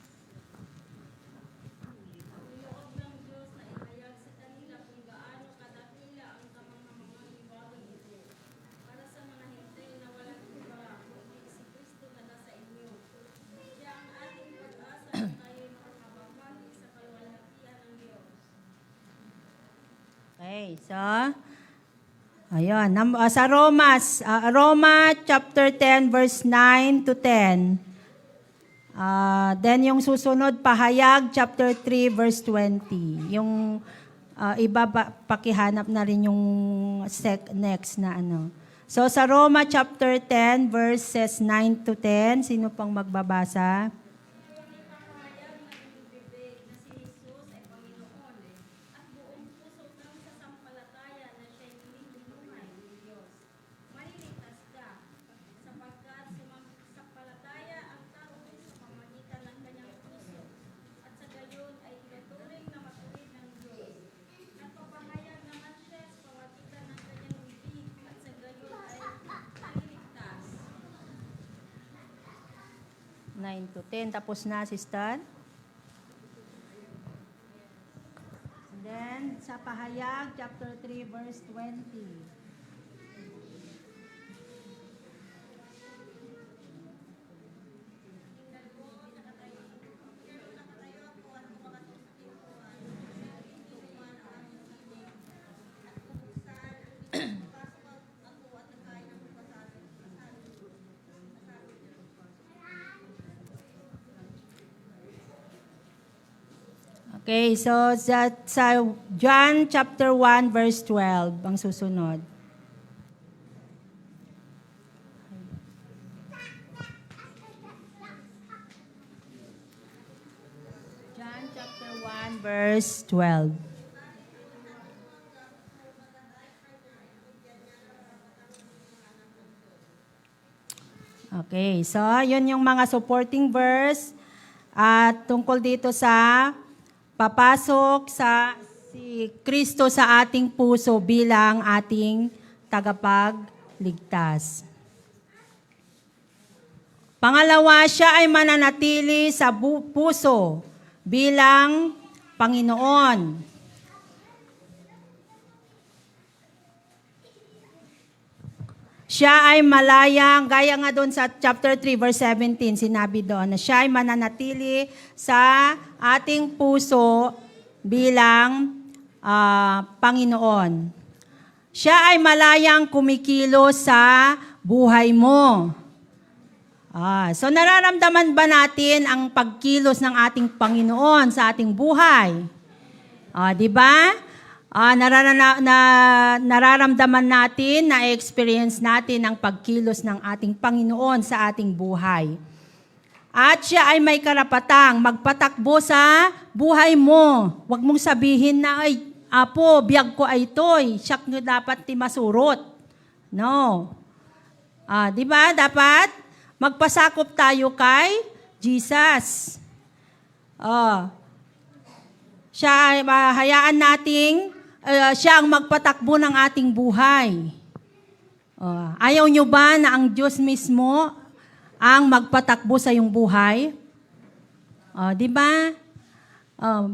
Okay, so, ayun, sa Roma chapter 10 verse 9 to 10. Then yung susunod, Pahayag chapter 3 verse 20. Yung iba pakihanap na rin yung next na ano. So sa Roma chapter 10 verses 9 to 10, sino pang magbabasa? To 10. Tapos na, sister. And then, sa Pahayag, chapter 3, verse 20. Okay, so sa John chapter 1 verse 12 ang susunod. John chapter 1 verse 12. Okay, so yun yung mga supporting verse at tungkol dito sa papasok sa si Kristo sa ating puso bilang ating tagapagligtas. Pangalawa, siya ay mananatili sa puso bilang Panginoon. Siya ay malayang, gaya nga doon sa chapter 3 verse 17, sinabi doon na siya ay mananatili sa ating puso bilang Panginoon. Siya ay malayang kumikilos sa buhay mo. So nararamdaman ba natin ang pagkilos ng ating Panginoon sa ating buhay? Di ba? Nararamdaman natin, na-experience natin ang pagkilos ng ating Panginoon sa ating buhay. At siya ay may karapatang magpatakbo sa buhay mo. Huwag mong sabihin na, ay, apo, biyag ko ay toy, siyak nyo dapat ti masurot. No. Di ba? Dapat magpasakop tayo kay Jesus. Siya ay hayaan nating siya ang magpatakbo ng ating buhay. Ayaw nyo ba na ang Diyos mismo ang magpatakbo sa iyong buhay? Di ba?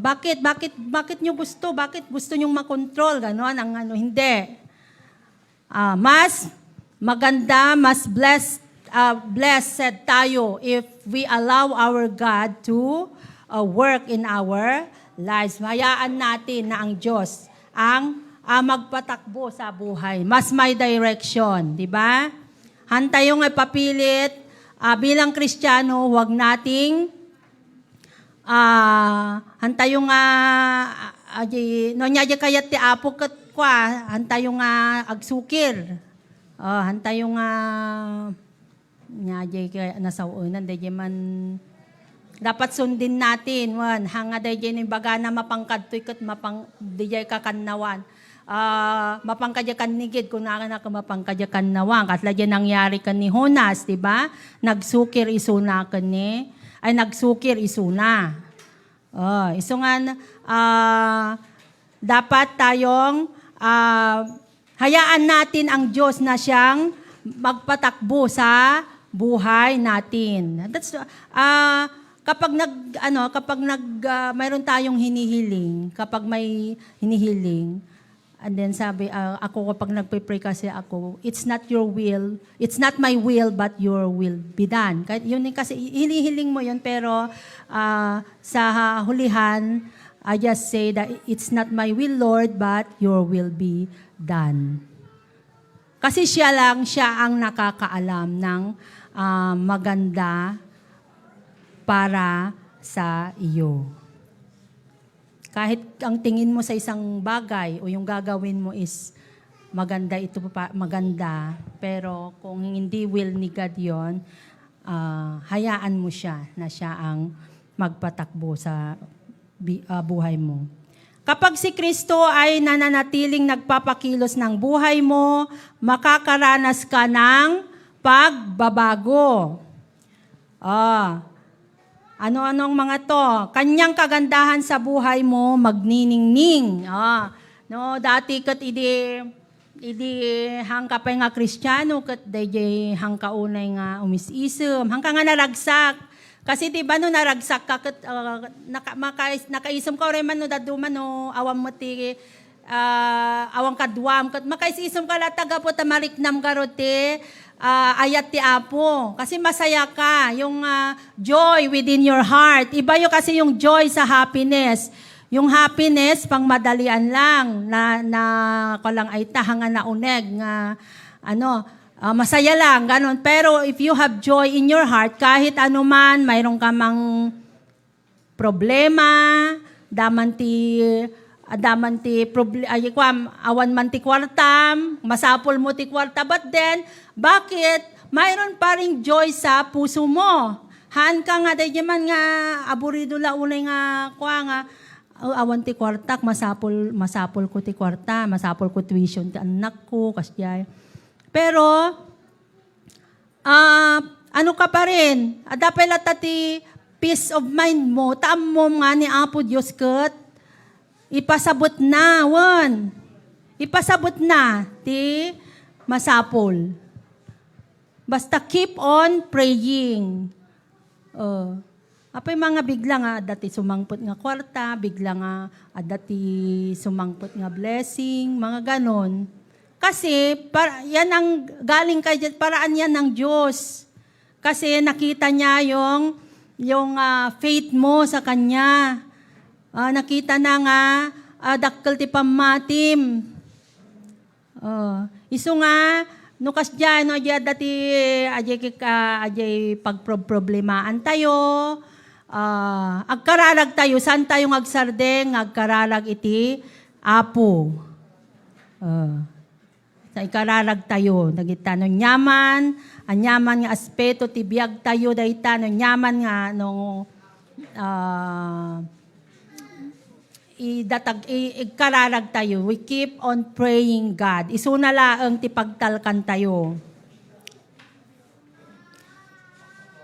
Bakit nyo gusto? Bakit gusto nyo makontrol? Ganon, hindi. Mas maganda, mas blessed tayo if we allow our God to work in our lives. Hayaan natin na ang Diyos ang magpatakbo sa buhay. Mas may direction, di ba? Hantayong ay papilit, bilang Kristiyano, huwag nating hantayong nonya kayat ti apo kat kwa, hantayong agsukir. Hantayong kaya nasauunan, di man dapat sundin natin, hanga dayjay ni baga na mapangkadtoy kat dayjay kakannawan. Mapangkadya kan nigid, kung naka mapangkadya kan nawan. Kasla dyan nangyari kan ni Jonas, di ba? Nagsukir isuna kan ni, ay nagsukir isuna. Iso nga, dapat tayong hayaan natin ang Diyos na siyang magpatakbo sa buhay natin. That's mayroon tayong hinihiling, kapag may hinihiling, and then sabi, ako kapag nagpe-pray kasi ako, it's not my will, but your will be done. Kahit yun kasi, hinihiling mo yun, pero sa hulihan, I just say that it's not my will, Lord, but your will be done. Kasi siya ang nakakaalam ng maganda para sa iyo. Kahit ang tingin mo sa isang bagay o yung gagawin mo is maganda, pero kung hindi will ni God yun, hayaan mo siya na siya ang magpatakbo sa buhay mo. Kapag si Kristo ay nananatiling nagpapakilos ng buhay mo, makakaranas ka ng pagbabago. Ano-anong mga to? Kanyang kagandahan sa buhay mo, magniningning. Dati kat idi hangka pa nga Kristiyano, kat dayjay hangka unay nga umisisem, hangka nga naragsak. Kasi diba no naragsak ka, kat, nakaisem ka rin man no, daduman no, awam mo ti, awang kadwam, kat makaisisem ka lataga po tamariknam karote, ayat ti Apo. Kasi masaya ka, yung joy within your heart. Iba yung kasi yung joy sa happiness. Yung happiness, pang madalian lang, na kalang ay tahangan na uneg, masaya lang, ganun. Pero if you have joy in your heart, kahit anuman, mayroon ka mang problema, awan man ti kwartam, masapol mo ti kwarta, but then, bakit mayroon pa ring joy sa puso mo? Haan ka nga, dahil man nga, aburido la unay nga, nga, awan ti kwartak, masapol ko ti kwarta, masapol ko tuition ti anak ko, kasya. Pero, ano ka pa rin? Dapat lata ti peace of mind mo, taam mo nga ni Apo Diyos kat, ipasabot na, ipasabot na, ti masapol. Basta keep on praying. Apay mga bigla nga, dati sumangpot nga kwarta, bigla nga, dati sumangpot nga blessing, mga ganon. Kasi, yan ang galing kay Diyos, paraan yan ng Diyos. Kasi nakita niya yung faith mo sa Kanya. Nakita na nga, dakkel ti pamatim. Iso nga, nukas dyan, dati ajay pagproblemaan tayo, agkaralag tayo, saan tayong agsardeng, agkaralag iti Apo. Sa ikaralag tayo, nagita no nyaman, anyaman nga aspeto, tibiyag tayo, dahita no nyaman nga, ikaralag tayo. We keep on praying God. Isuna laang ti pagtalkan tayo.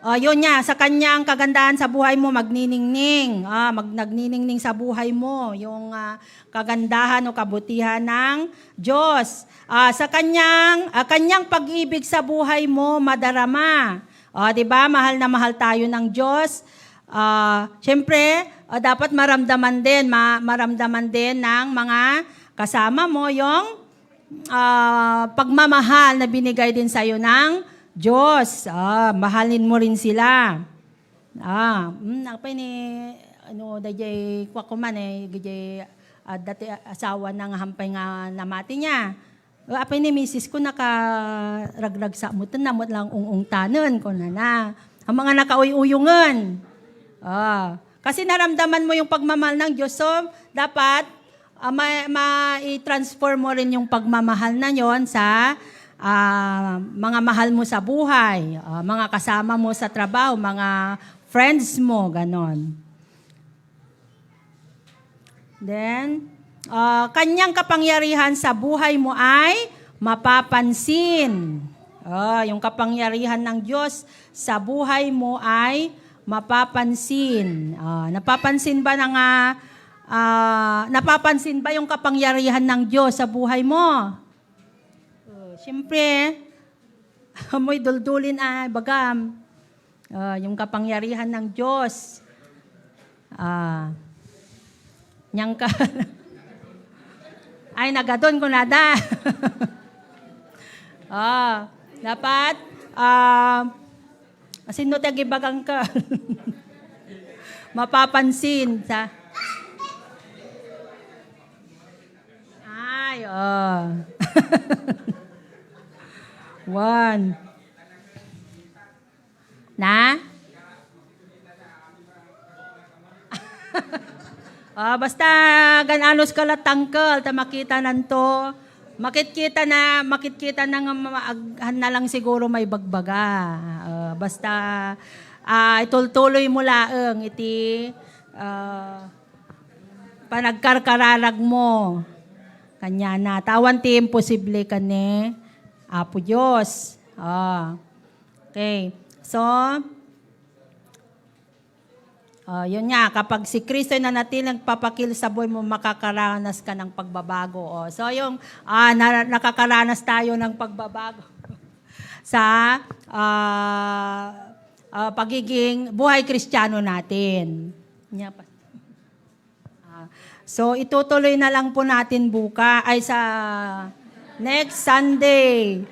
Yun niya, sa kanyang kagandahan sa buhay mo, magniningning. Nagniningning sa buhay mo, yung kagandahan o kabutihan ng Diyos. Sa kanyang pag-ibig sa buhay mo, madarama. Diba, mahal na mahal tayo ng Diyos. Siyempre, dapat maramdaman din ng mga kasama mo yung pagmamahal na binigay din sa'yo ng Diyos. Mahalin mo rin sila. Napay ni, dajay kwakuman dati asawa ng hampay nga namati niya. Apay ni misis ko nakaraglag sa mutan, namot lang ung tanon ko na. Ang mga nakauy-uyungan. Kasi naramdaman mo yung pagmamahal ng Diyos. So, dapat ma-transform mo rin yung pagmamahal na yon sa mga mahal mo sa buhay, mga kasama mo sa trabaho, mga friends mo, ganon. Then, kanyang kapangyarihan sa buhay mo ay mapapansin. Yung kapangyarihan ng Diyos sa buhay mo ay mapapansin. Napapansin ba yung kapangyarihan ng Diyos sa buhay mo? Siyempre, amoy duldulin bagam. Yung kapangyarihan ng Diyos. Nyang ka. Ay, nagadon ko nada. Dapat, sino tagibagang ka? Mapapansin sa... Ay, One. Na? Basta gananos ka latangkel, ta makita nanto. Makikita na aghan na lang siguro may bagbaga. Basta itultuloy mo laeng iti panagkarkararag mo. Kanya na. Tawan ti imposible ka ni Apo Diyos. Okay. So, yun nga, kapag si Kristo na natin nagpapakil sa buhay mo, makakaranas ka ng pagbabago. So, yung nakakaranas tayo ng pagbabago sa pagiging buhay Kristiyano natin. So, itutuloy na lang po natin sa next Sunday.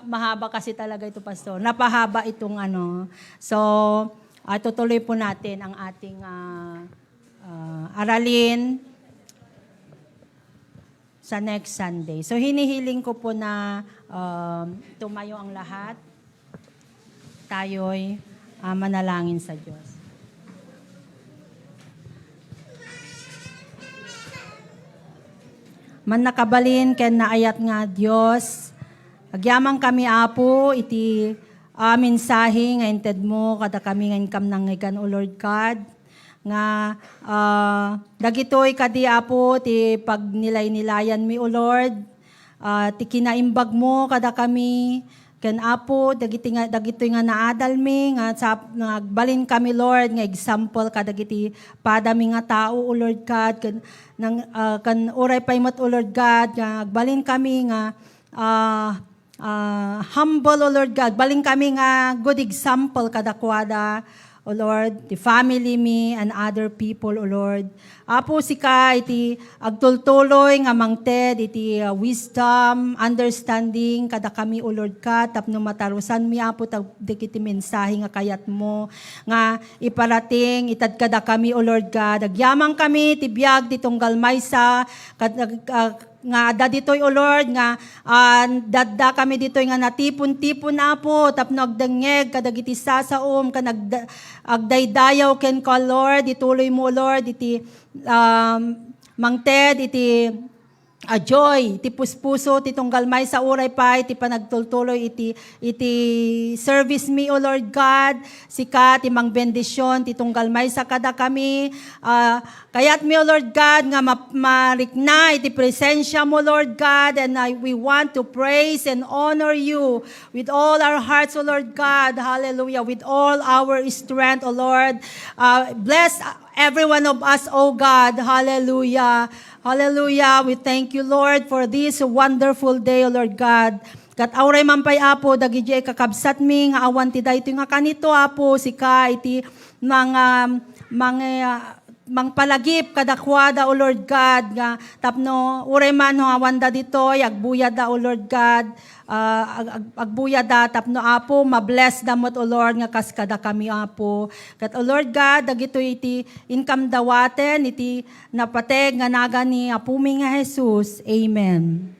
Mahaba kasi talaga ito, Pastor. Napahaba itong So, tutuloy po natin ang ating aralin sa next Sunday. So, hinihiling ko po na tumayo ang lahat. Tayo'y manalangin sa Diyos. man nakabalin ken naayat nga Dios. Agyamang kami Apo iti mensahe nga inted mo kada kami nga inkam nangyigan o Lord God nga dagitoy kadi Apo ti pagnilay-nilayan mi o Lord. Ti kinaimbag mo kada kami ken Apo dagitoy nga naadal mi nga nagbalin kami Lord nga example kadagiti padami nga tao o Lord God kan oray paymot o Lord God nga agbalin kami nga humble o Lord God balin kami nga good example kadakwada O Lord, the family me and other people, O Lord. Apo sika iti agtultuloy nga mangted iti wisdom, understanding kada kami O Lord ka tapno matarusan mi apo dagiti mensahe nga kayat mo nga iparating itad kada kami O Lord God. Agyamang kami ti biag ti tunggal maysa nga daditoy O Lord nga dadda kami ditoy nga natipon-tipon na po tapno agdengeg kadagiti sasaom kan agdaydayaw ken ko Lord ituloy mo Lord iti mangted iti joy iti puspuso ti tunggal may sa uray pa iti panagtultuloy iti service me O Lord God sika ti mangbendisyon ti tunggal may sa kada kami kayat mi O Lord God nga marikna iti presensya mo Lord God and we want to praise and honor you with all our hearts O Lord God hallelujah with all our strength O Lord bless every one of us O God hallelujah. Hallelujah. We thank you, Lord, for this wonderful day, O Lord God. Kat auray mampay apo, dagijay kakabsat mi, nga awan ti dayto nga kanito apo, sika iti mangpalagip kadakwada, O Lord God, nga tapno uray man ho awanda ditoy, agbuyada, O Lord God, agbuyada, tapno apo, mabless damot, O Lord, nga kaskada kami apo. Kat, O Lord God, dagito iti income dawaten, iti napateg nga naga ni apumi nga Jesus. Amen.